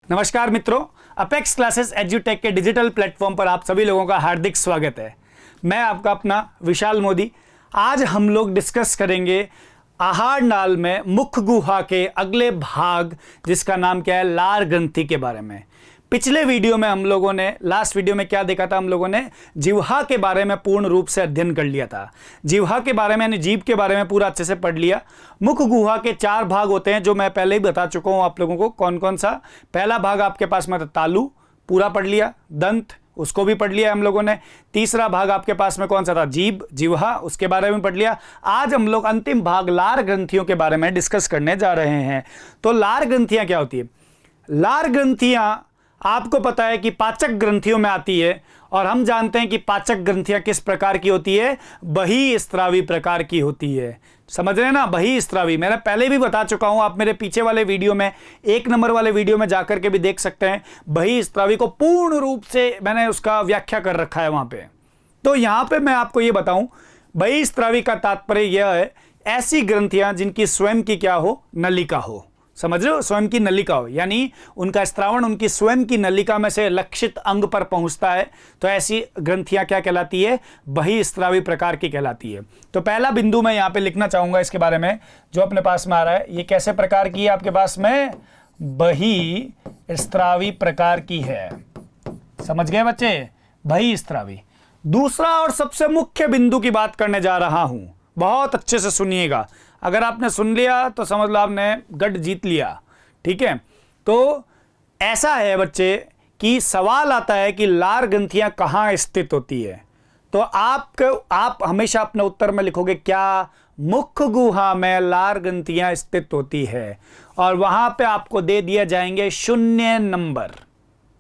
नमस्कार मित्रों, apex classes एजुटेक के डिजिटल प्लेटफॉर्म पर आप सभी लोगों का हार्दिक स्वागत है। मैं आपका अपना विशाल मोदी। आज हम लोग डिस्कस करेंगे आहार नाल में मुख गुहा के अगले भाग, जिसका नाम क्या है, लार ग्रंथि के बारे में। पिछले वीडियो में हम लोगों ने, लास्ट वीडियो में क्या देखा था, हम लोगों ने जिह्वा के बारे में पूर्ण रूप से अध्ययन कर लिया था। जिह्वा के बारे में यानी जीभ के बारे में पूरा अच्छे से पढ़ लिया। मुख गुहा के 4 भाग होते हैं, जो मैं पहले ही बता चुका हूं आप लोगों को कौन कौन सा। पहला भाग आपके पास में था तालु, पूरा पढ़ लिया। दंत, उसको भी पढ़ लिया हम लोगों ने। तीसरा भाग आपके पास में कौन सा था, जीभ, जिह्वा, उसके बारे में पढ़ लिया। आज हम लोग अंतिम भाग लार ग्रंथियों के बारे में डिस्कस करने जा रहे हैं। तो लार ग्रंथियां क्या होती है? लार ग्रंथियां आपको पता है कि पाचक ग्रंथियों में आती है, और हम जानते हैं कि पाचक ग्रंथियां किस प्रकार की होती है, बहिस्रावी प्रकार की होती है। समझ रहे हैं ना, बहिस्रावी। मैंने पहले भी बता चुका हूं, आप मेरे पीछे वाले वीडियो में, 1 नंबर वाले वीडियो में जाकर के भी देख सकते हैं। बहिस्रावी को पूर्ण रूप से मैंने उसका व्याख्या कर रखा है वहां पे। तो यहां पे मैं आपको यह बताऊं, बहिस्रावी का तात्पर्य यह है, ऐसी ग्रंथियां जिनकी स्वयं की क्या हो, नलिका हो। समझ रहे हो, स्वयं की नलिका हो, यानी उनका स्त्रावण उनकी स्वयं की नलिका में से लक्षित अंग पर पहुंचता है। तो ऐसी ग्रंथियां क्या कहलाती है, बहिस्रावी प्रकार की कहलाती है। तो पहला बिंदु मैं यहां पे लिखना चाहूंगा इसके बारे में, जो अपने पास में आ रहा है, ये कैसे प्रकार की है आपके पास में, बहिस्रावी प्रकार की है। समझ गए बच्चे, बहिस्रावी। दूसरा और सबसे मुख्य बिंदु की बात करने जा रहा हूं, बहुत अच्छे से सुनिएगा। अगर आपने सुन लिया तो समझ लो आपने गढ़ जीत लिया। ठीक है, तो ऐसा है बच्चे कि सवाल आता है कि लार ग्रंथियां कहां स्थित होती है। तो आप हमेशा अपने उत्तर में लिखोगे क्या, मुख गुहा में लार ग्रंथियां स्थित होती है, और वहां पे आपको दे दिया जाएंगे 0 नंबर।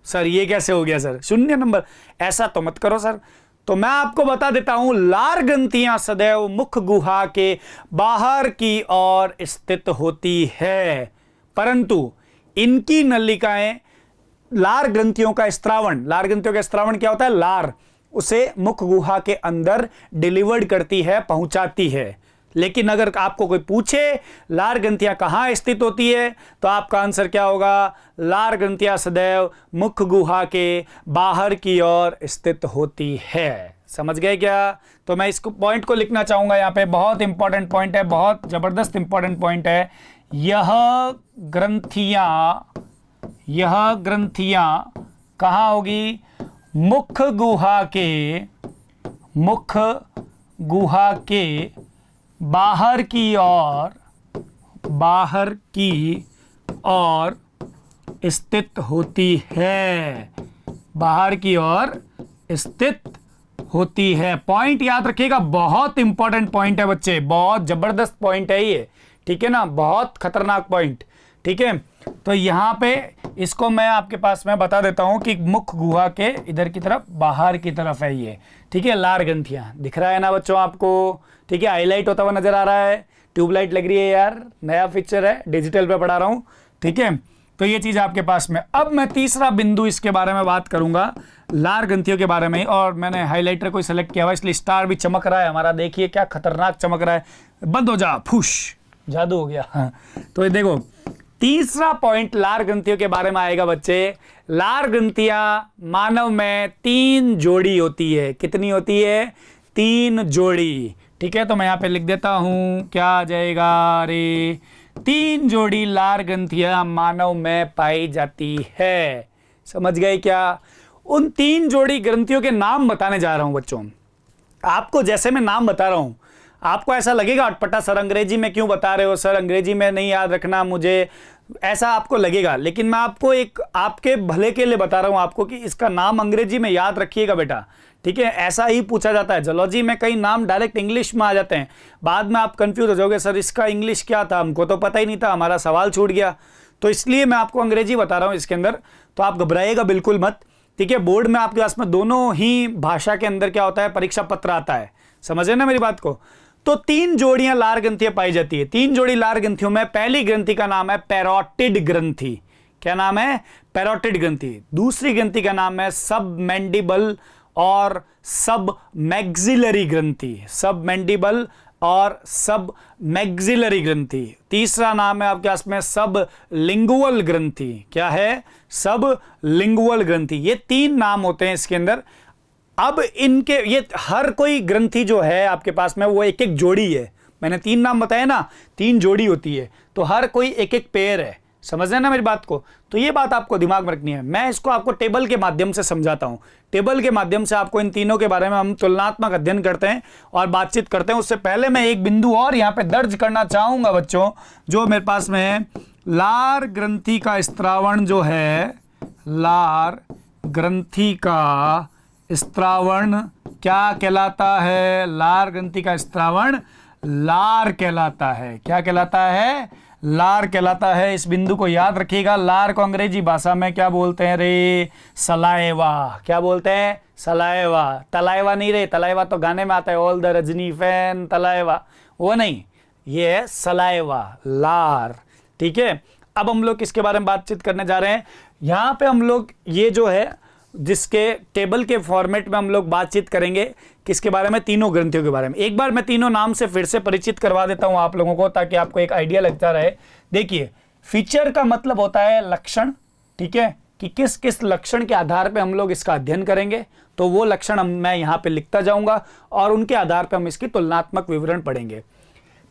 सर ये कैसे हो गया सर, 0 नंबर? ऐसा तो मत करो सर। तो मैं आपको बता देता हूं, लार ग्रंथियां सदैव मुख गुहा के बाहर की ओर स्थित होती है, परंतु इनकी नलिकाएं लार ग्रंथियों का स्त्रावण, लार ग्रंथियों का स्त्रावण क्या होता है, लार, उसे मुख गुहा के अंदर डिलीवर्ड करती है, पहुंचाती है। लेकिन अगर आपको कोई पूछे लार ग्रंथियां कहां स्थित होती है, तो आपका आंसर क्या होगा, लार ग्रंथियां सदैव मुख गुहा के बाहर की ओर स्थित होती है। समझ गए क्या? तो मैं इसको पॉइंट को लिखना चाहूंगा यहां पे, बहुत इंपॉर्टेंट पॉइंट है, बहुत जबरदस्त इंपॉर्टेंट पॉइंट है। यह ग्रंथियां कहां होगी, मुख गुहा के बाहर की ओर स्थित होती है, बाहर की ओर स्थित होती है। पॉइंट याद रखिएगा, बहुत इंपॉर्टेंट पॉइंट है बच्चे, बहुत जबरदस्त पॉइंट है ये। ठीक है ना, बहुत खतरनाक पॉइंट। ठीक है, तो यहां पे इसको मैं आपके पास में बता देता हूं कि मुख गुहा के इधर की तरफ, बाहर की तरफ है ये। ठीक है, लार ग्रंथियां दिख रहा है ना बच्चों आपको? ठीक है, हाईलाइट होता हुआ नजर आ रहा है, ट्यूबलाइट लग रही है यार, नया पिक्चर है, डिजिटल पे पढ़ा रहा हूं। ठीक है, तो ये चीज आपके पास में। अब मैं तीसरा बिंदु इसके बारे में बात करूंगा, लार ग्रंथियों के बारे में, और मैंने हाईलाइटर को सेलेक्ट किया हुआ, इसलिए स्टार भी चमक रहा है हमारा। देखिए क्या खतरनाक चमक रहा है। बंद हो जा, फुश, जादू हो गया। हाँ। तो ये देखो, तीसरा पॉइंट लार ग्रंथियों के बारे में आएगा बच्चे। लार ग्रंथियां मानव में 3 जोड़ी होती है। कितनी होती है? 3 जोड़ी। ठीक है, तो मैं यहां पे लिख देता हूं, क्या आ जाएगा रे, 3 जोड़ी लार ग्रंथियां मानव में पाई जाती है। समझ गए क्या? उन 3 जोड़ी ग्रंथियों के नाम बताने जा रहा हूं बच्चों आपको। जैसे मैं नाम बता रहा हूं, आपको ऐसा लगेगा अटपटा, सर अंग्रेजी में क्यों बता रहे हो, सर अंग्रेजी में नहीं याद रखना मुझे, ऐसा आपको लगेगा। लेकिन मैं आपको एक आपके भले के लिए बता रहा हूं आपको कि इसका नाम अंग्रेजी में याद रखिएगा बेटा। ठीक है, ऐसा ही पूछा जाता है। जूलॉजी में कई नाम डायरेक्ट इंग्लिश में आ जाते हैं, बाद में आप कंफ्यूज हो जाओगे, सर इसका इंग्लिश क्या था, हमको तो पता ही नहीं था, हमारा सवाल छूट गया। तो इसलिए मैं आपको अंग्रेजी बता रहा हूं इसके अंदर, तो आप घबराइएगा बिल्कुल मत। ठीक है, बोर्ड में आपके पास में दोनों ही भाषा के अंदर क्या होता है, परीक्षा पत्र आता है। समझे ना मेरी बात को? तो 3 जोड़ियां लार ग्रंथियां पाई जाती है। 3 जोड़ी लार ग्रंथियों में पहली ग्रंथि का नाम है पैरोटिड ग्रंथि। क्या नाम है? पैरोटिड ग्रंथि। दूसरी ग्रंथि का नाम है सब मैंडिबल और सब मैक्सिलरी ग्रंथि। सब मैंडिबल और सब मैग्जिलरी ग्रंथि। तीसरा नाम है आपके पास में सब लिंगुअल ग्रंथि। क्या है? सब लिंगुअल ग्रंथि। ये 3 नाम होते हैं इसके अंदर। अब इनके ये हर कोई ग्रंथि जो है आपके पास में वो एक एक जोड़ी है। मैंने 3 नाम बताए ना, 3 जोड़ी होती है, तो हर कोई एक एक पेयर है। समझ रहे हैं ना मेरी बात को? तो ये बात आपको दिमाग में रखनी है। मैं इसको आपको टेबल के माध्यम से समझाता हूं। टेबल के माध्यम से आपको इन तीनों के बारे में हम तुलनात्मक अध्ययन करते हैं और बातचीत करते हैं। उससे पहले मैं एक बिंदु और यहां पे दर्ज करना चाहूंगा बच्चों, जो मेरे पास में है। लार ग्रंथि का स्त्रावण जो है, लार ग्रंथि का स्त्रावण क्या कहलाता है? लार ग्रंथि का स्त्रावण लार कहलाता है। क्या कहलाता है? लार कहलाता है। इस बिंदु को याद रखिएगा। लार को अंग्रेजी भाषा में क्या बोलते हैं रे? सलाइवा। क्या बोलते हैं? सलाइवा। तलाइवा नहीं रे, तलाइवा तो गाने में आता है, ऑल द रजनी फैन तलाइवा, वो नहीं, ये है सलाइवा, लार। ठीक है, अब हम लोग किसके बारे में बातचीत करने जा रहे हैं? यहां पे हम लोग ये जो है जिसके टेबल के फॉर्मेट में हम लोग बातचीत करेंगे किसके बारे में? तीनों ग्रंथियों के बारे में। एक बार मैं तीनों नाम से फिर से परिचित करवा देता हूं आप लोगों को, ताकि आपको एक आइडिया लगता रहे। देखिए, फीचर का मतलब होता है लक्षण। ठीक है, कि किस किस लक्षण के आधार पे हम लोग इसका अध्ययन करेंगे, तो वो लक्षण मैं यहां पे लिखता जाऊंगा और उनके आधार पे हम इसकी तुलनात्मक विवरण पढ़ेंगे।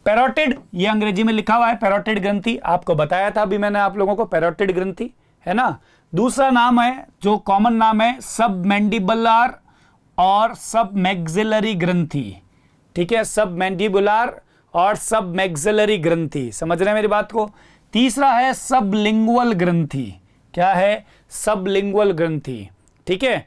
पैरोटिड, ये अंग्रेजी में लिखा हुआ है, पैरोटिड ग्रंथि। आपको बताया था अभी मैंने आप लोगों को, पैरोटिड ग्रंथि है ना। दूसरा नाम है जो कॉमन नाम है, सब मैंडिबुलर और सब मैग्जिलरी ग्रंथि। ठीक है, सब मैंडिबुलर और सब मैग्जिलरी ग्रंथि। समझ रहे हैं मेरी बात को? तीसरा है सब लिंगुअल ग्रंथि। क्या है? सब लिंगुअल ग्रंथि। ठीक है,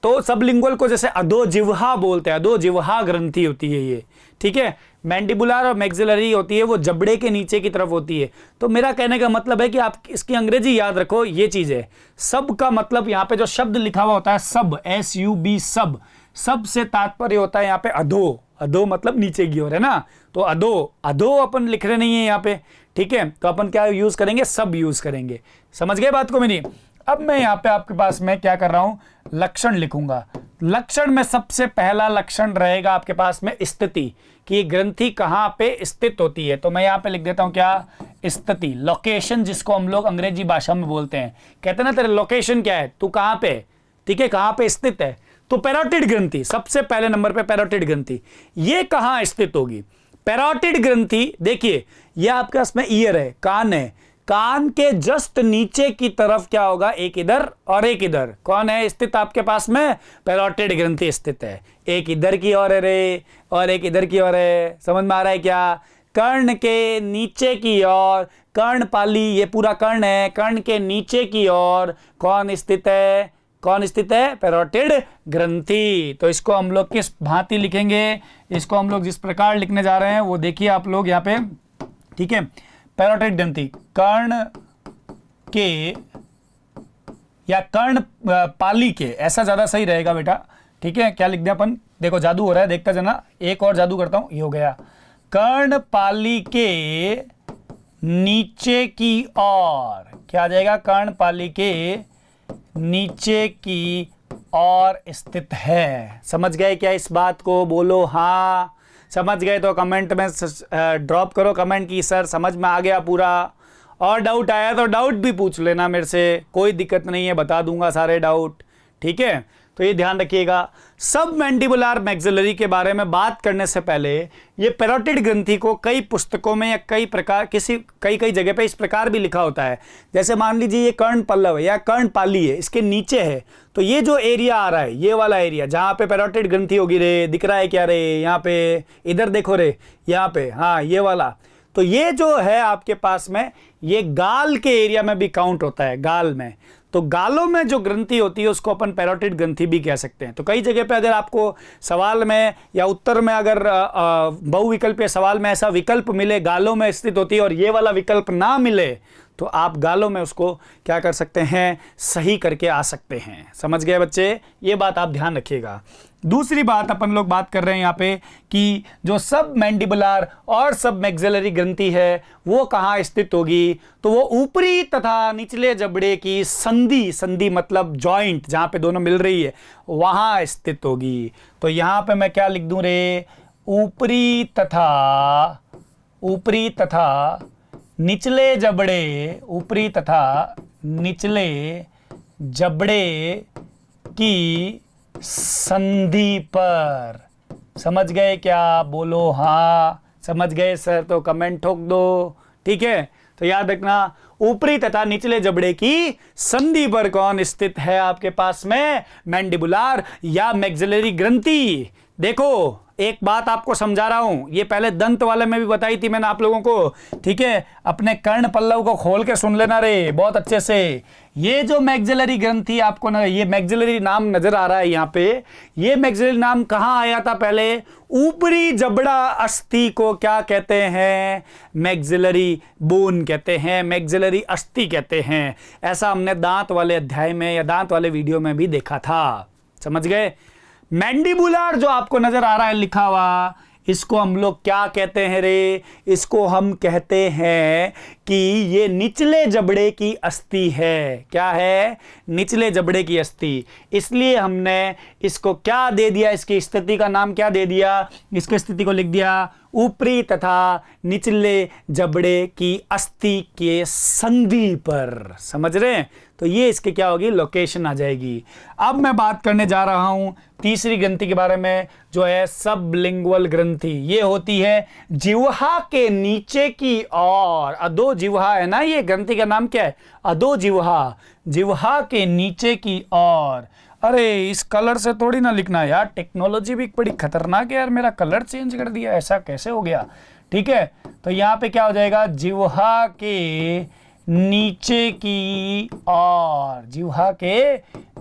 तो सब लिंगुअल को जैसे अधोजिह्वा बोलते हैं, अधोजिह्वा ग्रंथि होती है ये। ठीक है, मैंडिबुलर और मैग्जिलरी होती है वो जबड़े के नीचे की तरफ होती है। तो मेरा कहने का मतलब है कि आप इसकी अंग्रेजी याद रखो, ये चीज है। सब का मतलब यहाँ पे जो शब्द लिखा हुआ होता है सब, SUB, सब, सब से तात्पर्य होता है यहाँ पे अधो। अधो मतलब नीचे की ओर, है ना। तो अधो, अधो अपन लिख रहे नहीं है यहाँ पे। ठीक है, तो अपन क्या यूज करेंगे? सब यूज करेंगे। समझ गए बात को मेरी? अब मैं यहाँ पे आपके पास में क्या कर रहा हूं? लक्षण लिखूंगा। लक्षण में सबसे पहला लक्षण रहेगा आपके पास में स्थिति, कि ग्रंथि कहां पे स्थित होती है। तो मैं यहां पे लिख देता हूं क्या? स्थिति, लोकेशन, जिसको हम लोग अंग्रेजी भाषा में बोलते हैं। कहते हैं ना तेरे लोकेशन क्या है, तू कहां पे, ठीक है, कहां पे स्थित है। तो पैरोटिड ग्रंथि सबसे पहले नंबर पे, पैरोटिड ग्रंथि ये कहां स्थित होगी? पैरोटिड ग्रंथि, देखिए ये आपके पास में ईयर है, कान है, कान के जस्ट नीचे की तरफ क्या होगा? एक इधर और एक इधर। कौन है स्थित आपके पास में? पैरोटिड ग्रंथि स्थित है। एक इधर की ओर है रे और एक इधर की ओर है। समझ में आ रहा है क्या? कर्ण के नीचे की ओर, कर्णपाली, ये पूरा कर्ण है, कर्ण के नीचे की ओर कौन स्थित है? कौन स्थित है? पैरोटिड ग्रंथि। तो इसको हम लोग किस भांति लिखेंगे? इसको हम लोग जिस प्रकार लिखने जा रहे हैं वो देखिए आप लोग यहाँ पे। ठीक है, पैरोटिड ग्रंथि कर्ण के या कर्ण पाली के, ऐसा ज्यादा सही रहेगा बेटा। ठीक है, क्या लिख दिया अपन? देखो जादू हो रहा है, देखता जाना। एक और जादू करता हूं, ये हो गया। कर्ण पाली के नीचे की ओर क्या आ जाएगा? कर्ण पाली के नीचे की ओर स्थित है। समझ गए क्या इस बात को? बोलो हाँ। समझ गए तो कमेंट में ड्रॉप करो कमेंट की सर समझ में आ गया पूरा। और डाउट आया तो डाउट भी पूछ लेना मेरे से, कोई दिक्कत नहीं है, बता दूंगा सारे डाउट। ठीक है, तो ये ध्यान रखिएगा। सब मैंडिबुलर मैग्जिलरी के बारे में बात करने से पहले ये पैरोटिड ग्रंथि को कई पुस्तकों में या कई जगह पे इस प्रकार भी लिखा होता है। जैसे मान लीजिए ये कर्ण पल्लव है या कर्ण पाली है, इसके नीचे है, तो ये जो एरिया आ रहा है, ये वाला एरिया जहां पे पैरोटिड ग्रंथि होगी रे, दिख रहा है क्या रे? यहाँ पे, इधर देखो रे, यहाँ पे, हाँ ये वाला। तो ये जो है आपके पास में, ये गाल के एरिया में भी काउंट होता है, गाल में। तो गालों में जो ग्रंथि होती है उसको अपन पैरोटिड ग्रंथि भी कह सकते हैं। तो कई जगह पे अगर आपको सवाल में या उत्तर में अगर बहुविकल्पीय सवाल में ऐसा विकल्प मिले गालों में स्थित होती है और ये वाला विकल्प ना मिले, तो आप गालों में उसको क्या कर सकते हैं? सही करके आ सकते हैं। समझ गए बच्चे? ये बात आप ध्यान रखिएगा। दूसरी बात अपन लोग बात कर रहे हैं यहाँ पे कि जो सब मैंडिबुलर और सब मैग्जिलरी ग्रंथि है वो कहाँ स्थित होगी? तो वो ऊपरी तथा निचले जबड़े की संधि, संधि मतलब जॉइंट, जहाँ पे दोनों मिल रही है, वहाँ स्थित होगी। तो यहाँ पे मैं क्या लिख दूं रे? ऊपरी तथा निचले जबड़े की संधि पर। समझ गए क्या? बोलो हाँ। समझ गए सर तो कमेंट ठोक दो। ठीक है, तो याद रखना, ऊपरी तथा निचले जबड़े की संधि पर कौन स्थित है आपके पास में? मैंडिबुलर या मैक्सिलरी ग्रंथि। देखो एक बात आपको समझा रहा हूं, ये पहले दंत वाले में भी बताई थी मैंने आप लोगों को। ठीक है, अपने कर्ण पल्लव को खोल के सुन लेना रे बहुत अच्छे से। ये जो मैक्सिलरी ग्रंथि आपको ये मैक्सिलरी नाम नजर आ रहा है यहाँ पे, ये मैक्सिलरी नाम कहां आया था पहले? ऊपरी जबड़ा अस्थि को क्या कहते हैं? मैक्सिलरी बोन कहते हैं, मैक्सिलरी अस्थि कहते हैं। ऐसा हमने दांत वाले अध्याय में या दांत वाले वीडियो में भी देखा था। समझ गए? मैंडिबुलर जो आपको नजर आ रहा है लिखा हुआ, इसको हम लोग क्या कहते हैं रे? इसको हम कहते हैं कि ये निचले जबड़े की अस्थि है। क्या है? निचले जबड़े की अस्थि। इसलिए हमने इसको क्या दे दिया? इसकी स्थिति का नाम क्या दे दिया? इसकी स्थिति को लिख दिया ऊपरी तथा निचले जबड़े की अस्थि के संधि पर। समझ रहे हैं? तो ये इसके क्या होगी? लोकेशन आ जाएगी। अब मैं बात करने जा रहा हूं तीसरी ग्रंथि के बारे में, जो है सबलिंगुअल ग्रंथि। ये होती है जिह्वा के नीचे की ओर। अधो जिह्वा है ना, ये ग्रंथि का नाम क्या है? अधो जिह्वा, जिह्वा के नीचे की ओर। अरे इस कलर से थोड़ी ना लिखना यार, टेक्नोलॉजी भी बड़ी खतरनाक है यार, मेरा कलर चेंज कर दिया, ऐसा कैसे हो गया? ठीक है, तो यहाँ पे क्या हो जाएगा? जिह्वा के नीचे की ओर, जिह्वा के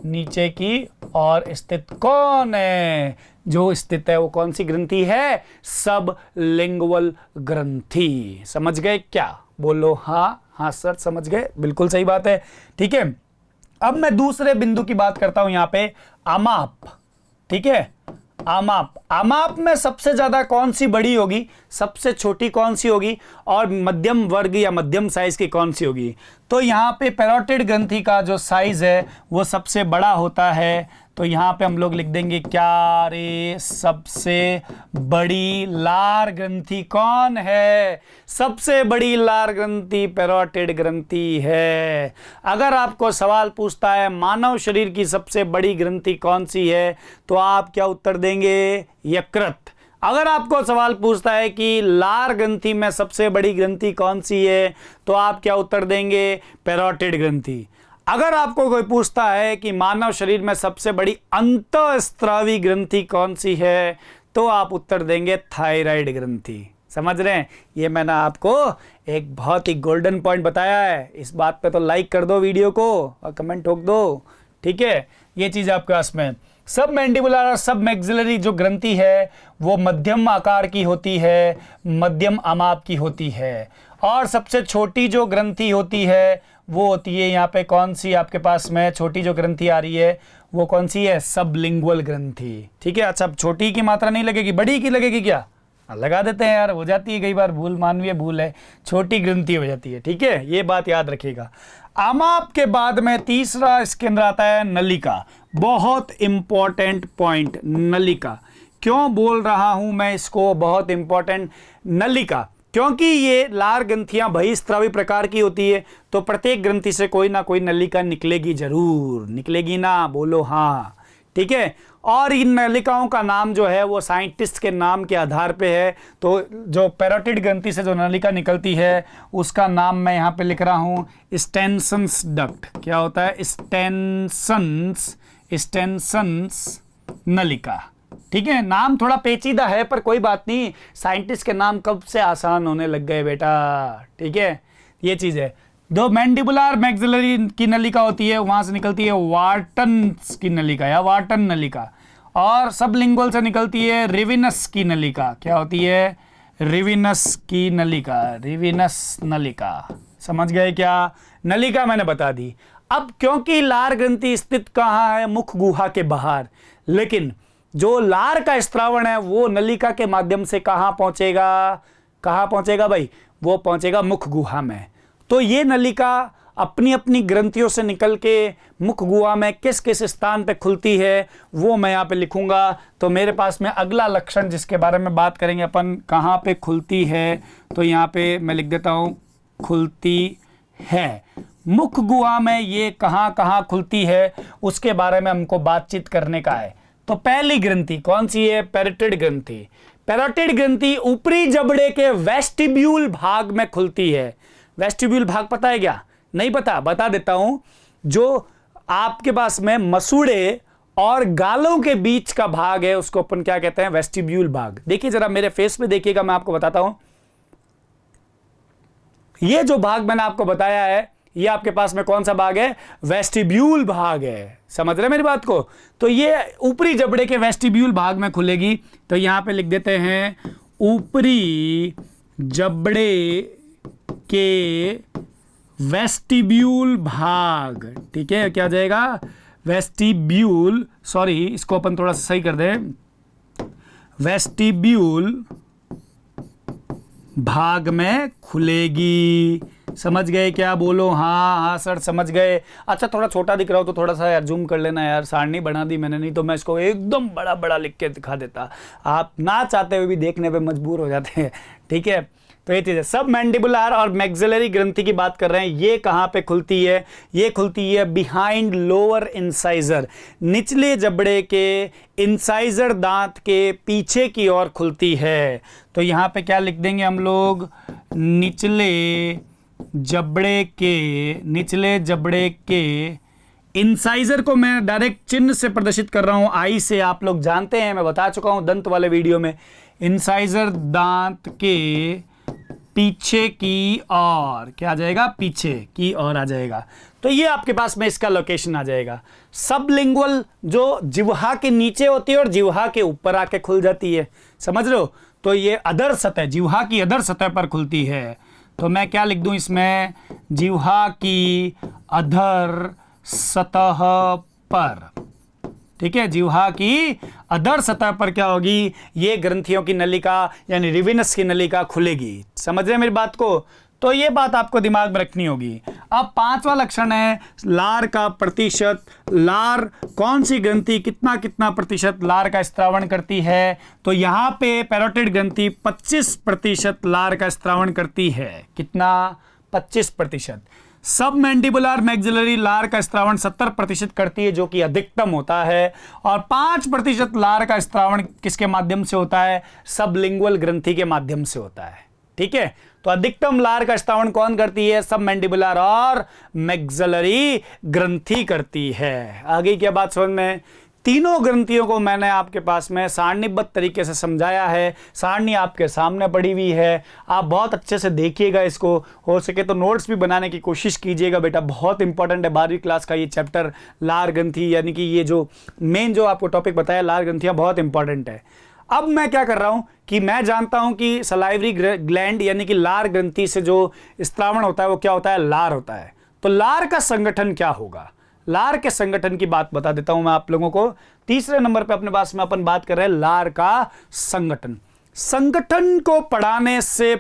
नीचे की ओर स्थित कौन है? जो स्थित है वो कौन सी ग्रंथि है? सबलिंगुअल ग्रंथि। समझ गए क्या? बोलो हाँ। हाँ सर समझ गए, बिल्कुल सही बात है। ठीक है, अब मैं दूसरे बिंदु की बात करता हूं यहां पे, आमाप। ठीक है, आमाप। आमाप में सबसे ज्यादा कौन सी बड़ी होगी, सबसे छोटी कौन सी होगी, और मध्यम वर्ग या मध्यम साइज की कौन सी होगी? तो यहाँ पे पैरोटिड ग्रंथि का जो साइज है वो सबसे बड़ा होता है। तो यहाँ पे हम लोग लिख देंगे क्या रे? सबसे बड़ी लार ग्रंथि कौन है? सबसे बड़ी लार ग्रंथि पैरोटिड ग्रंथि है। अगर आपको सवाल पूछता है मानव शरीर की सबसे बड़ी ग्रंथि कौन सी है, तो आप क्या उत्तर देंगे? यकृत। अगर आपको सवाल पूछता है कि लार ग्रंथि में सबसे बड़ी ग्रंथि कौन सी है, तो आप क्या उत्तर देंगे? पैरोटिड ग्रंथि। अगर आपको कोई पूछता है कि मानव शरीर में सबसे बड़ी अंतःस्रावी ग्रंथि कौन सी है, तो आप उत्तर देंगे थायराइड ग्रंथि। समझ रहे हैं? ये मैंने आपको एक बहुत ही गोल्डन पॉइंट बताया है। इस बात पे तो लाइक कर दो वीडियो को और कमेंट ठोक दो। ठीक है, ये चीज आपके पास में। सब मैंडिबुलर और सब मैक्सिलरी जो ग्रंथि है वो मध्यम आकार की होती है, मध्यम आमाप की होती है। और सबसे छोटी जो ग्रंथि होती है वो होती है यहाँ पे कौन सी आपके पास में? छोटी जो ग्रंथि आ रही है वो कौन सी है? सबलिंगुअल ग्रंथि। ठीक है, अच्छा छोटी की मात्रा नहीं लगेगी, बड़ी की लगेगी क्या? लगा देते हैं यार, हो जाती है कई बार भूल, मानवीय भूल है, छोटी ग्रंथि हो जाती है। ठीक है, ये बात याद रखिएगा। आमाप के बाद में तीसरा इसके अंदर आता है नलिका। बहुत इंपॉर्टेंट पॉइंट, नलिका। क्यों बोल रहा हूं मैं इसको बहुत इंपॉर्टेंट? नलिका क्योंकि ये लार ग्रंथियां बहिस्रावी प्रकार की होती है, तो प्रत्येक ग्रंथि से कोई ना कोई नलिका निकलेगी, जरूर निकलेगी ना? बोलो हाँ। ठीक है, और इन नलिकाओं का नाम जो है वो साइंटिस्ट के नाम के आधार पे है। तो जो पैरोटिड ग्रंथि से जो नलिका निकलती है उसका नाम मैं यहाँ पे लिख रहा हूँ स्टेनसन्स डक्ट। क्या होता है? स्टेनसन्स नलिका। ठीक है, नाम थोड़ा पेचीदा है पर कोई बात नहीं, साइंटिस्ट के नाम कब से आसान होने लग गए बेटा। ठीक है, ये चीज है। जो मैंडिबुलर मैक्सिलरी की नलिका होती है वहां से निकलती है वार्टन की नलिका या वार्टन नलिका, और सबलिंगुअल से निकलती है रिविनस की नलिका। क्या होती है? रिविनस की नलिका, रिविनस नलिका। समझ गए क्या? नलिका मैंने बता दी। अब क्योंकि लार ग्रंथि स्थित कहाँ है? मुख गुहा के बाहर, लेकिन जो लार का स्त्रावण है वो नलिका के माध्यम से कहां पहुंचेगा? कहां पहुंचेगा भाई? वो पहुंचेगा मुख गुहा में। तो ये नलिका अपनी अपनी ग्रंथियों से निकल के मुख गुहा में किस किस स्थान पे खुलती है वो मैं यहाँ पे लिखूंगा। तो मेरे पास में अगला लक्षण जिसके बारे में बात करेंगे अपन, कहाँ पे खुलती है, तो यहाँ पे मैं लिख देता हूँ खुलती है। मुख गुहा में ये कहाँ कहाँ खुलती है उसके बारे में हमको बातचीत करने का है। तो पहली ग्रंथि कौन सी है? पैरोटिड ग्रंथि। पैरोटिड ग्रंथि ऊपरी जबड़े के वेस्टिब्यूल भाग में खुलती है। वेस्टिब्यूल भाग पता है क्या? नहीं पता? बता देता हूं। जो आपके पास में मसूड़े और गालों के बीच का भाग है उसको अपन क्या कहते हैं? वेस्टिब्यूल भाग। देखिए जरा मेरे फेस पे देखिएगा, मैं आपको बताता हूं। ये जो भाग मैंने आपको बताया है ये आपके पास में कौन सा भाग है? वेस्टिब्यूल भाग है। समझ रहे मेरी बात को? तो ये ऊपरी जबड़े के वेस्टिब्यूल भाग में खुलेगी। तो यहां पे लिख देते हैं ऊपरी जबड़े के वेस्टिब्यूल भाग। ठीक है, क्या जाएगा? वेस्टिब्यूल, सॉरी इसको अपन थोड़ा सा सही कर दें, वेस्टिब्यूल भाग में खुलेगी। समझ गए क्या? बोलो हाँ हाँ सर समझ गए। अच्छा थोड़ा छोटा दिख रहा हो तो थोड़ा सा यार जूम कर लेना यार, सारणी बना दी मैंने, नहीं तो मैं इसको एकदम बड़ा बड़ा लिख के दिखा देता। आप ना चाहते हुए भी देखने पे मजबूर हो जाते हैं। ठीक है, तो ये चीज़ है। सब मैंडिबुलर और मैक्सिलरी ग्रंथि की बात कर रहे हैं। ये कहाँ पे खुलती है? ये खुलती है बिहाइंड लोअर इंसाइजर, निचले जबड़े के इंसाइजर दांत के पीछे की ओर खुलती है। तो यहाँ पे क्या लिख देंगे हम लोग? निचले जबड़े के इंसाइजर को मैं डायरेक्ट चिन्ह से प्रदर्शित कर रहा हूं, आई से। आप लोग जानते हैं, मैं बता चुका हूं दंत वाले वीडियो में। इंसाइजर दांत के पीछे की ओर क्या आ जाएगा? पीछे की ओर आ जाएगा। तो ये आपके पास में इसका लोकेशन आ जाएगा। सबलिंगुअल जो जिह्वा के नीचे होती है और जिह्वा के ऊपर आके खुल जाती है, समझ रहे हो? तो ये अधर सतह, जिह्वा की अधर सतह पर खुलती है। तो मैं क्या लिख दूं इसमें? जिह्वा की अधर सतह पर। ठीक है, जिह्वा की अधर सतह पर क्या होगी? ये ग्रंथियों की नलिका यानी रिविनस की नलिका खुलेगी। समझ रहे हैं मेरी बात को? तो ये बात आपको दिमाग में रखनी होगी। अब पांचवा लक्षण है लार का प्रतिशत। लार कौन सी ग्रंथि कितना कितना प्रतिशत लार का स्त्रावण करती है? तो यहां पे पैरोटिड ग्रंथि 25% लार का स्त्रावण करती है। कितना? 25%। सब मैंडिबुलर मैक्सिलरी लार का स्त्रावण 70% करती है, जो कि अधिकतम होता है। और 5% लार का स्त्रावण किसके माध्यम से होता है? सबलिंगुअल ग्रंथि के माध्यम से होता है। ठीक है, तो अधिकतम लार का स्त्रावण कौन करती है? सब मैंडिबुलर और मैक्सिलरी ग्रंथि करती है। आगे क्या बात समझ में? तीनों ग्रंथियों को मैंने आपके पास में सारणीबद्ध तरीके से समझाया है। सारणी आपके सामने पड़ी हुई है, आप बहुत अच्छे से देखिएगा इसको। हो सके तो नोट्स भी बनाने की कोशिश कीजिएगा बेटा, बहुत इंपॉर्टेंट है 12वीं क्लास का ये चैप्टर लार ग्रंथि, यानी कि ये जो मेन जो आपको टॉपिक बताया लार ग्रंथियाँ, बहुत इंपॉर्टेंट है। अब मैं क्या कर रहा हूं कि मैं जानता हूं कि सलाइवरी ग्लैंड यानी कि लार ग्रंथि से जो स्त्रावण होता है वो क्या होता है? लार होता है। तो लार का संगठन क्या होगा? लार के संगठन की बात बता देता हूं मैं आप लोगों को। तीसरे नंबर पे अपने पास में अपन बात कर रहे हैं लार का संगठन। संगठन को पढ़ाने से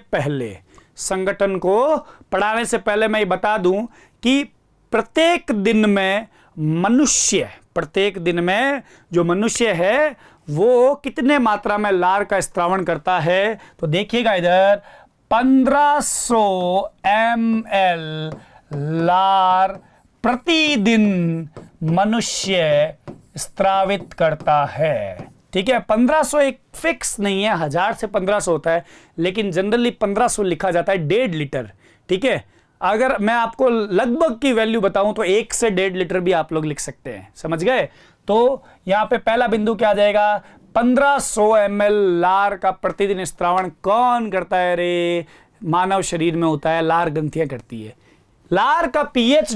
पहले मैं ये बता दूं कि प्रत्येक दिन में जो मनुष्य है वो कितने मात्रा में लार का स्त्रावण करता है? तो देखिएगा इधर 1500 ml लार प्रतिदिन मनुष्य स्त्रावित करता है। ठीक है, 1500 एक फिक्स नहीं है, 1000 से 1500 होता है, लेकिन जनरली 1500 लिखा जाता है 1.5 लीटर। ठीक है, अगर मैं आपको लगभग की वैल्यू बताऊं तो 1 से 1.5 लीटर भी आप लोग लिख सकते हैं। समझ गए? तो यहां पे पहला बिंदु क्या आ जाएगा? 1500 ml लार का प्रतिदिन स्त्रावण कौन करता है रे? मानव शरीर में होता है, लार ग्रंथियां करती है। लार का पीएच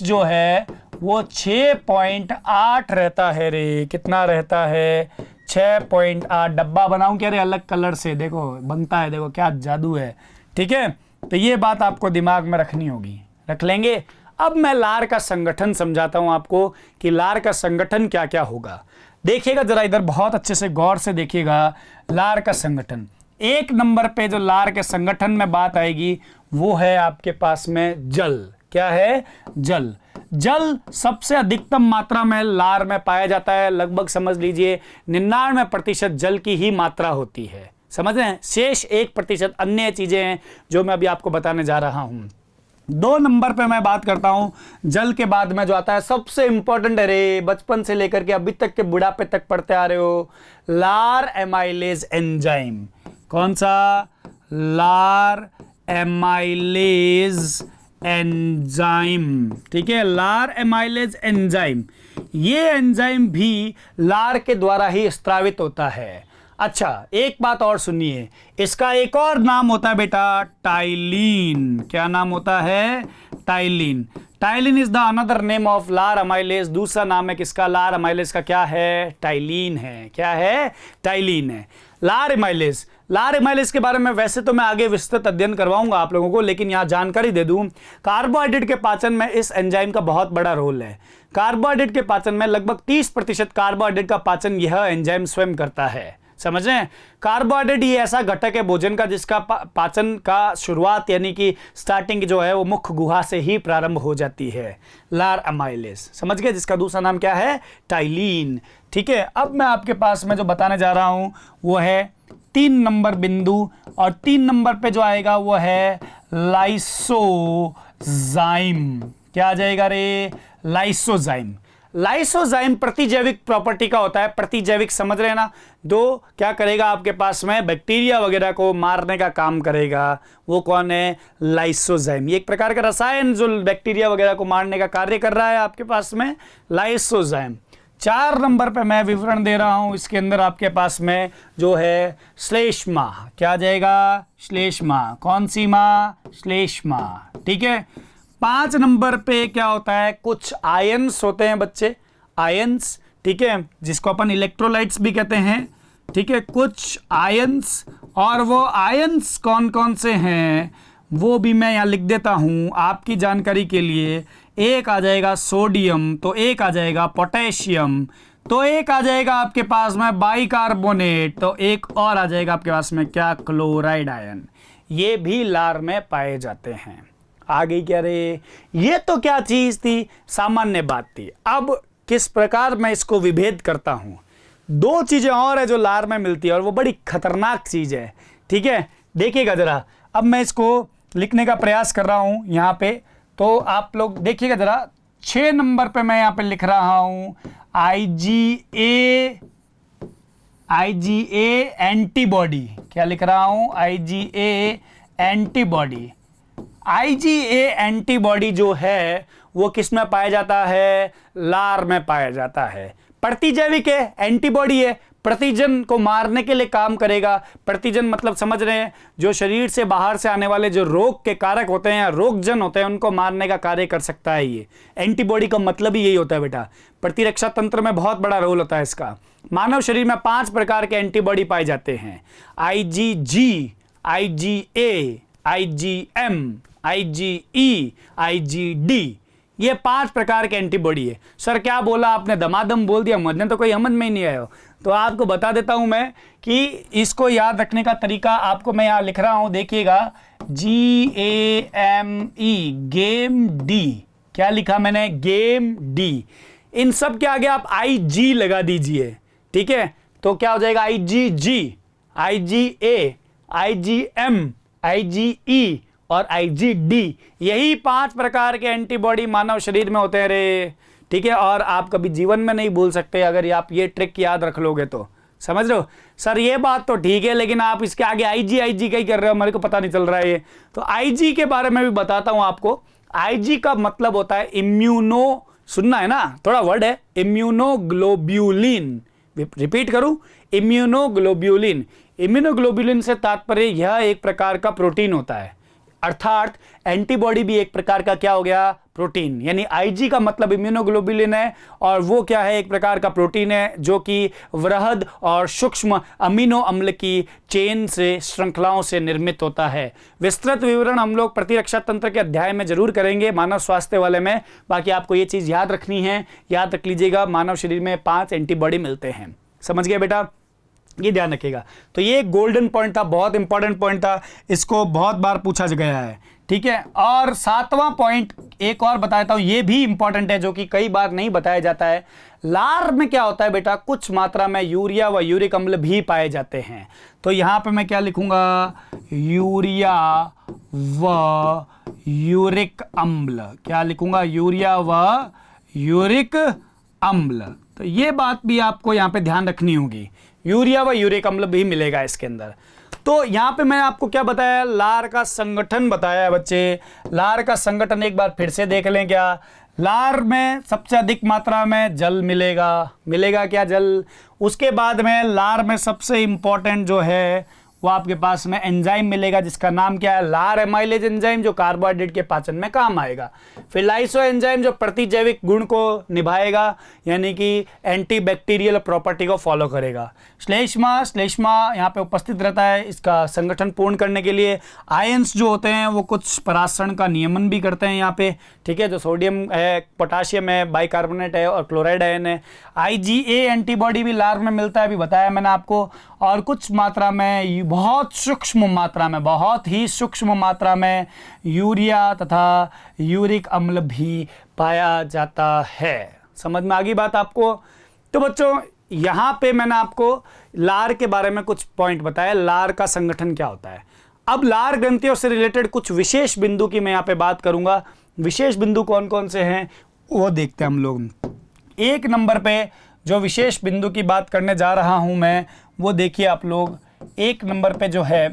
जो है वो 6.8 रहता है रे। कितना रहता है? 6.8। डब्बा बनाऊं क्या रे अलग कलर से? देखो बनता है, देखो क्या जादू है। ठीक है, तो ये बात आपको दिमाग में रखनी होगी, रख लेंगे। अब मैं लार का संगठन समझाता हूं आपको कि लार का संगठन क्या क्या होगा। देखिएगा जरा इधर, बहुत अच्छे से गौर से देखिएगा। लार का संगठन, एक नंबर पे जो लार के संगठन में बात आएगी वो है आपके पास में जल। क्या है? जल। जल सबसे अधिकतम मात्रा में लार में पाया जाता है, लगभग समझ लीजिए 99% जल की ही मात्रा होती है, समझ रहे हैं। शेष 1% अन्य चीजें हैं जो मैं अभी आपको बताने जा रहा हूं। 2 नंबर पे मैं बात करता हूं जल के बाद में जो आता है सबसे इंपॉर्टेंट है रे, बचपन से लेकर के अभी तक के बुढ़ापे तक पढ़ते आ रहे हो, लार एमाइलेज एंजाइम। कौन सा? लार एमाइलेज एंजाइम। ठीक है, लार एमाइलेज एंजाइम। ये एंजाइम भी लार के द्वारा ही स्त्रावित होता है। अच्छा, एक बात और सुनिए, इसका एक और नाम होता है बेटा टाइलिन। क्या नाम होता है? Ptyalin. Ptyalin is the another name of लार अमाइलेज। दूसरा नाम है किसका? लार अमाइलेज का। क्या है? टाइलिन है। क्या है? टाइलिन है। लार एमाइलेज। लार एमाइलेज के बारे में वैसे तो मैं आगे विस्तृत अध्ययन करवाऊंगा आप लोगों को, लेकिन यहां जानकारी दे दूं, कार्बोहाइड्रेट के पाचन में इस एंजाइम का बहुत बड़ा रोल है। कार्बोहाइड्रेट के पाचन में लगभग 30% कार्बोहाइड्रेट का पाचन यह एंजाइम स्वयं करता है। समझ रहे हैं? कार्बोहाइड्रेट ये ऐसा घटक है भोजन का जिसका पाचन का शुरुआत यानी कि स्टार्टिंग जो है वो मुख्य गुहा से ही प्रारंभ हो जाती है। लार अमाइलेज, समझ गए? जिसका दूसरा नाम क्या है? टाइलिन। ठीक है, अब मैं आपके पास में जो बताने जा रहा हूं वो है 3 नंबर बिंदु, और 3 नंबर पे जो आएगा वो है लाइसोजाइम। क्या आ जाएगा रे? लाइसोजाइम। लाइसोजाइम प्रतिजैविक प्रॉपर्टी का होता है। प्रतिजैविक समझ रहे हैं ना? दो क्या करेगा आपके पास में? बैक्टीरिया वगैरह को मारने का काम करेगा। वो कौन है? लाइसोजाइम। ये एक प्रकार का रसायन जो बैक्टीरिया वगैरह को मारने का कार्य कर रहा है आपके पास में, लाइसोजाइम। 4 नंबर पे मैं विवरण दे रहा हूं, इसके अंदर आपके पास में जो है श्लेष्मा। क्या आ जाएगा? श्लेष्मा। कौन सी माँ? श्लेष्मा। ठीक है। 5 नंबर पे क्या होता है? कुछ आयंस होते हैं बच्चे, आयंस। ठीक है, जिसको अपन इलेक्ट्रोलाइट्स भी कहते हैं। ठीक है, कुछ आयंस, और वो आयंस कौन कौन से हैं वो भी मैं यहाँ लिख देता हूँ आपकी जानकारी के लिए। एक आ जाएगा सोडियम, तो एक आ जाएगा पोटेशियम, तो एक आ जाएगा आपके पास में बाइकार्बोनेट, तो एक और आ जाएगा आपके पास में क्या? Chloride ion. ये भी लार में पाए जाते हैं। आ गई क्या रे? ये तो क्या चीज थी? सामान्य बात थी। अब किस प्रकार मैं इसको विभेद करता हूं? 2 चीजें और है जो लार में मिलती है, और वो बड़ी खतरनाक चीज है। ठीक है, देखिएगा जरा। अब मैं इसको लिखने का प्रयास कर रहा हूं यहां पे, तो आप लोग देखिएगा जरा। 6 नंबर पे मैं यहां पे लिख रहा हूं IgA एंटीबॉडी। क्या लिख रहा हूं? IgA antibody. IgA एंटीबॉडी जो है वो किस में पाया जाता है? लार में पाया जाता है। प्रतिजैविक है, एंटीबॉडी है, प्रतिजन को मारने के लिए काम करेगा। प्रतिजन मतलब समझ रहे हैं, जो शरीर से बाहर से आने वाले जो रोग के कारक होते हैं, रोगजन होते हैं, उनको मारने का कार्य कर सकता है ये। एंटीबॉडी का मतलब ही यही होता है बेटा। प्रतिरक्षा तंत्र में बहुत बड़ा रोल होता है इसका। मानव शरीर में 5 प्रकार के एंटीबॉडी पाए जाते हैं। IgG, IgA, IgM, IgE, IgD, ये 5 प्रकार के एंटीबॉडी है। सर क्या बोला आपने? दमादम बोल दिया, मुझे तो कोई समझ में ही नहीं आया। तो आपको बता देता हूं मैं कि इसको याद रखने का तरीका आपको मैं यहां लिख रहा हूं, देखिएगा। GAME, game D. क्या लिखा मैंने? Game D. इन सब के आगे आप IG लगा दीजिए। ठीक है, तो क्या हो जाएगा? IgG, IgA, IgM, IgE और IgD। यही 5 प्रकार के एंटीबॉडी मानव शरीर में होते हैं रे। ठीक है, और आप कभी जीवन में नहीं भूल सकते अगर आप ये ट्रिक याद रख लोगे तो। समझ रहे हो? सर ये बात तो ठीक है, लेकिन आप इसके आगे IG का ही कर रहे हो, मेरे को पता नहीं चल रहा है ये। तो IG के बारे में भी बताता हूं आपको। IG का मतलब होता है इम्यूनो, सुनना है ना, थोड़ा वर्ड है, इम्यूनोग्लोब्यूलिन। रिपीट करूं? इम्यूनोग्लोब्यूलिन। इम्यूनोग्लोब्यूलिन से तात्पर्य यह एक प्रकार का प्रोटीन होता है, अर्थात एंटीबॉडी भी एक प्रकार का क्या हो गया? प्रोटीन। यानी IG का मतलब इम्यूनोग्लोब्यूलिन है, और वो क्या है? एक प्रकार का प्रोटीन है जो कि वृहद और सूक्ष्म अमीनो अम्ल की चेन से, श्रृंखलाओं से निर्मित होता है। विस्तृत विवरण हम लोग प्रतिरक्षा तंत्र के अध्याय में जरूर करेंगे, मानव स्वास्थ्य वाले में। बाकी आपको ये चीज याद रखनी है, याद रख लीजिएगा, मानव शरीर में 5 एंटीबॉडी मिलते हैं। समझ गए बेटा? ये ध्यान रखिएगा। तो ये एक गोल्डन पॉइंट था, बहुत इंपॉर्टेंट पॉइंट था, इसको बहुत बार पूछा गया है। ठीक है। और 7वां पॉइंट एक और बता देता हूं, ये भी इंपॉर्टेंट है, जो कि कई बार नहीं बताया जाता है। लार में क्या होता है बेटा, कुछ मात्रा में यूरिया व यूरिक अम्ल भी पाए जाते हैं। तो यहां पे मैं क्या लिखूंगा, यूरिया व यूरिक अम्ल, क्या लिखूंगा, यूरिया व यूरिक अम्ल। तो ये बात भी आपको यहां पे ध्यान रखनी होगी, यूरिया व यूरिक अम्ल भी मिलेगा इसके अंदर। तो यहां पे मैंने आपको क्या बताया, लार का संगठन बताया है बच्चे। लार का संगठन एक बार फिर से देख लें। क्या, लार में सबसे अधिक मात्रा में जल मिलेगा क्या, जल। उसके बाद में लार में सबसे इंपॉर्टेंट जो है वो आपके पास में एंजाइम मिलेगा, जिसका नाम क्या है, लार एमाइलेज एंजाइम, जो कार्बोहाइड्रेट के पाचन में काम आएगा। फिर लाइसो एंजाइम, जो प्रतिजैविक गुण को निभाएगा, यानी कि एंटीबैक्टीरियल प्रॉपर्टी को फॉलो करेगा। श्लेष्मा यहाँ पे उपस्थित रहता है इसका संगठन पूर्ण करने के लिए। आयंस जो होते हैं वो कुछ परासरण का नियमन भी करते हैं यहाँ पे, ठीक है, जो सोडियम है, पोटाशियम है, बाइकार्बोनेट है और क्लोराइड आयन है। IgA एंटीबॉडी भी लार में मिलता है, अभी बताया मैंने आपको। और कुछ मात्रा में, बहुत सूक्ष्म मात्रा में, बहुत ही सूक्ष्म मात्रा में यूरिया तथा यूरिक अम्ल भी पाया जाता है। समझ में आ गई बात आपको। तो बच्चों यहाँ पे मैंने आपको लार के बारे में कुछ पॉइंट बताया, लार का संगठन क्या होता है। अब लार ग्रंथियों से रिलेटेड कुछ विशेष बिंदु की मैं यहाँ पे बात करूंगा। विशेष बिंदु कौन कौन से हैं वो देखते हैं हम लोग। एक नंबर पे जो विशेष बिंदु की बात करने जा रहा हूं मैं, वो देखिए आप लोग। एक नंबर पे जो है,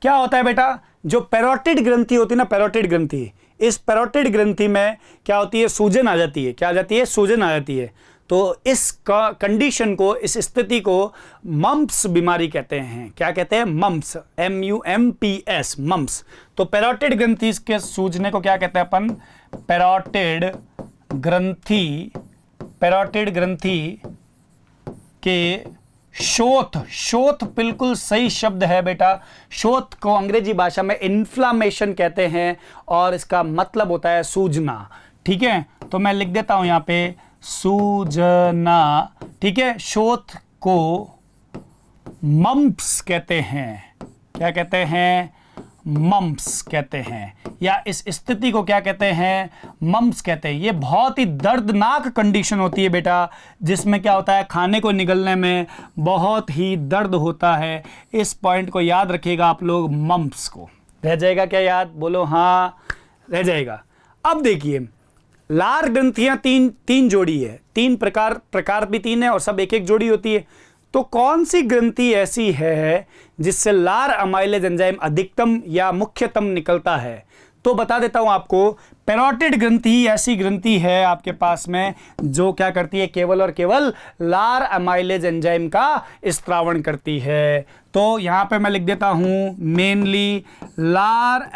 क्या होता है बेटा, जो पैरोटिड ग्रंथि होती है ना, पैरोटिड ग्रंथि, इस पैरोटिड ग्रंथि में क्या होती है, सूजन आ जाती है। क्या आ जाती है, सूजन आ जाती है। तो इस कंडीशन को, इस स्थिति को मम्प्स बीमारी कहते हैं। क्या कहते हैं, मम्प्स, MUMPS, मम्प्स। तो पैरोटिड ग्रंथि के सूजने को क्या कहते हैं अपन, पैरोटिड ग्रंथि, पैरोटिड ग्रंथि के शोथ बिल्कुल सही शब्द है बेटा। शोथ को अंग्रेजी भाषा में इन्फ्लामेशन कहते हैं और इसका मतलब होता है सूजना। ठीक है, तो मैं लिख देता हूं यहां पे, सूजना। ठीक है, शोथ को मम्प्स कहते हैं। क्या कहते हैं, मम्प्स कहते हैं, या इस स्थिति को क्या कहते हैं, मम्प्स कहते हैं। ये बहुत ही दर्दनाक कंडीशन होती है बेटा, जिसमें क्या होता है, खाने को निगलने में बहुत ही दर्द होता है। इस पॉइंट को याद रखिएगा आप लोग, मम्प्स को। रह जाएगा क्या याद, बोलो हाँ, रह जाएगा। अब देखिए, लार ग्रंथियां तीन जोड़ी है, तीन प्रकार भी तीन है और सब एक एक जोड़ी होती है। तो कौन सी ग्रंथि ऐसी है जिससे लार अमाइलेज एंजाइम अधिकतम या मुख्यतम निकलता है? तो बता देता हूं आपको, पैरोटिड ग्रंथि ऐसी ग्रंथि है आपके पास में जो क्या करती है, केवल और केवल लार अमाइलेज एंजाइम का स्त्रावण करती है। तो यहां पे मैं लिख देता हूं, मेनली लार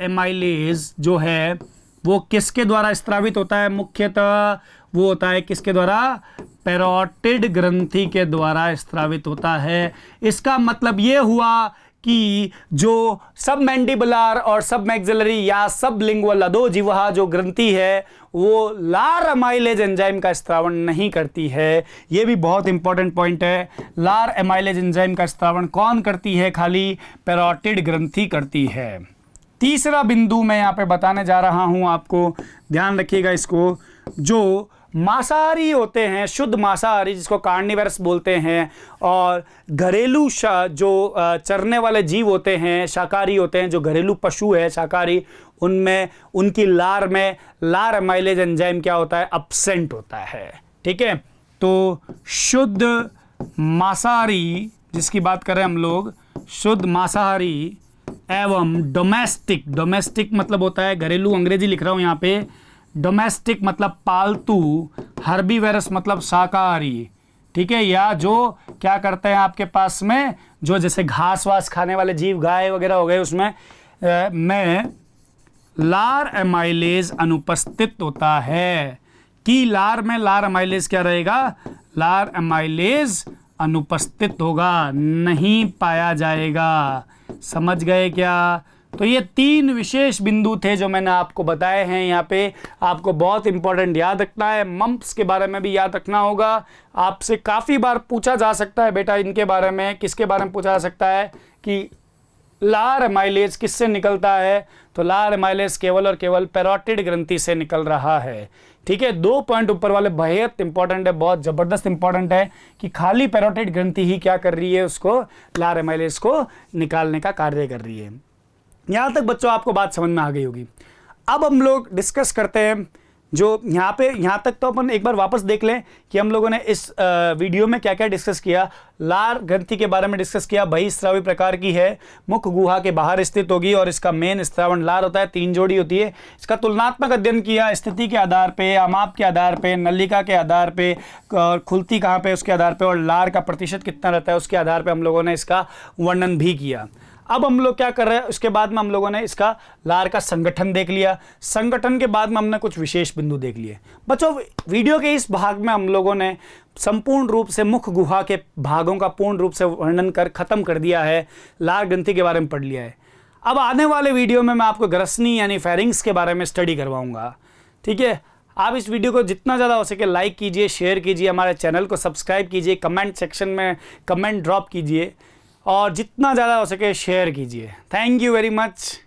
एमाइलेज जो है वो किसके द्वारा स्त्रावित होता है, मुख्यतः वो होता है किसके द्वारा, पैरोटिड ग्रंथि के द्वारा स्त्रावित होता है। इसका मतलब ये हुआ कि जो सब मैंडिबुलर और सब मैक्सिलरी या सब लिंगुअल अधोजिह्वा जो ग्रंथि है वो लार अमाइलेज एंजाइम का स्त्रावण नहीं करती है। ये भी बहुत इंपॉर्टेंट पॉइंट है। लार अमाइलेज एंजाइम का स्त्रावण कौन करती है, खाली पैरोटिड ग्रंथि करती है। तीसरा बिंदु मैं यहाँ पे बताने जा रहा हूँ आपको, ध्यान रखिएगा इसको। जो मांसाहारी होते हैं, शुद्ध मांसाहारी जिसको कार्निवरस बोलते हैं, और घरेलू जो चरने वाले जीव होते हैं, शाकाहारी होते हैं, जो घरेलू पशु है शाकाहारी, उनमें उनकी लार में लार अमाइलेज एंजाइम क्या होता है, एब्सेंट होता है। ठीक है, तो शुद्ध मांसाहारी जिसकी बात करें हम लोग, शुद्ध मांसाहारी एवं डोमेस्टिक मतलब होता है घरेलू, अंग्रेजी लिख रहा हूं यहाँ पे, डोमेस्टिक मतलब पालतू, हर्बीवेरस मतलब शाकाहारी। ठीक है, या जो क्या करते हैं आपके पास में, जो जैसे घास वास खाने वाले जीव, गाय वगैरह हो गए, उसमें में लार अमाइलेज अनुपस्थित होता है। कि लार में लार अमाइलेज क्या रहेगा, लार अमाइलेज अनुपस्थित होगा, नहीं पाया जाएगा। समझ गए क्या? तो ये तीन विशेष बिंदु थे जो मैंने आपको बताए हैं। यहाँ पे आपको बहुत इंपॉर्टेंट याद रखना है, मम्प्स के बारे में भी याद रखना होगा। आपसे काफ़ी बार पूछा जा सकता है बेटा इनके बारे में। किसके बारे में पूछा जा सकता है कि लार एमाइलेज किससे निकलता है? तो लार एमाइलेज केवल और केवल पैरोटिड ग्रंथि से निकल रहा है। ठीक है, 2 पॉइंट ऊपर वाले बेहद इंपॉर्टेंट है, बहुत जबरदस्त इंपॉर्टेंट है कि खाली पैरोटिड ग्रंथि ही क्या कर रही है, उसको लार एमाइलेज को निकालने का कार्य कर रही है। यहां तक बच्चों आपको बात समझ में आ गई होगी। अब हम लोग डिस्कस करते हैं जो यहाँ तक तो अपन एक बार वापस देख लें कि हम लोगों ने इस वीडियो में क्या क्या डिस्कस किया। लार ग्रंथि के बारे में डिस्कस किया, बहिस्रावी प्रकार की है, मुख गुहा के बाहर स्थित होगी और इसका मेन स्त्रावण लार होता है, 3 जोड़ी होती है। इसका तुलनात्मक अध्ययन किया, स्थिति के आधार पे, अमाप के आधार पे, नलिका के आधार पे, और खुलती कहाँ पे उसके आधार पे, और लार का प्रतिशत कितना रहता है उसके आधार पे हम लोगों ने इसका वर्णन भी किया। अब हम लोग क्या कर रहे हैं, उसके बाद में हम लोगों ने इसका लार का संगठन देख लिया। संगठन के बाद में हमने कुछ विशेष बिंदु देख लिए। बच्चों वीडियो के इस भाग में हम लोगों ने संपूर्ण रूप से मुख गुहा के भागों का पूर्ण रूप से वर्णन कर खत्म कर दिया है, लार ग्रंथि के बारे में पढ़ लिया है। अब आने वाले वीडियो में मैं आपको ग्रसनी यानी फेरिंग्स के बारे में स्टडी करवाऊंगा। ठीक है, आप इस वीडियो को जितना ज़्यादा हो सके लाइक कीजिए, शेयर कीजिए, हमारे चैनल को सब्सक्राइब कीजिए, कमेंट सेक्शन में कमेंट ड्रॉप कीजिए और जितना ज़्यादा हो सके शेयर कीजिए। Thank you very much.